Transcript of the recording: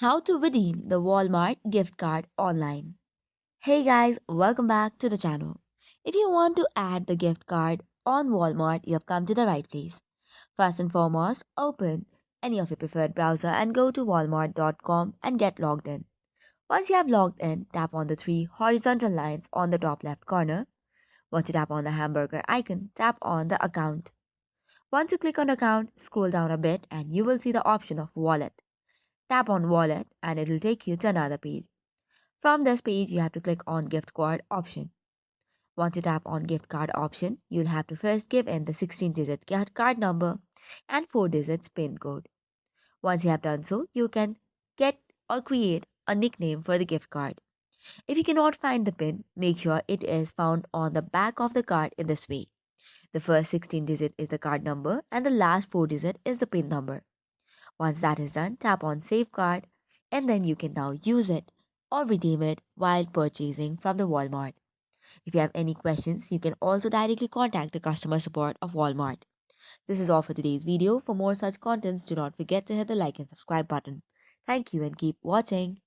How to redeem the Walmart gift card online. Hey guys, welcome back to the channel. If you want to add the gift card on Walmart, you have come to the right place. First and foremost, open any of your preferred browser and go to walmart.com and get logged in. Once you have logged in, tap on the three horizontal lines on the top left corner. Once you tap on the hamburger icon, tap on the account. Once you click on account, scroll down a bit and you will see the option of wallet. Tap on wallet and it will take you to another page. From this page, you have to click on gift card option. Once you tap on gift card option, you'll have to first give in the 16-digit card number and 4 digits PIN code. Once you have done so, you can get or create a nickname for the gift card. If you cannot find the PIN, make sure it is found on the back of the card in this way. The first 16 digit is the card number and the last 4 digit is the PIN number. Once that is done, tap on Save Card and then you can now use it or redeem it while purchasing from the Walmart. If you have any questions, you can also directly contact the customer support of Walmart. This is all for today's video. For more such contents, do not forget to hit the like and subscribe button. Thank you and keep watching.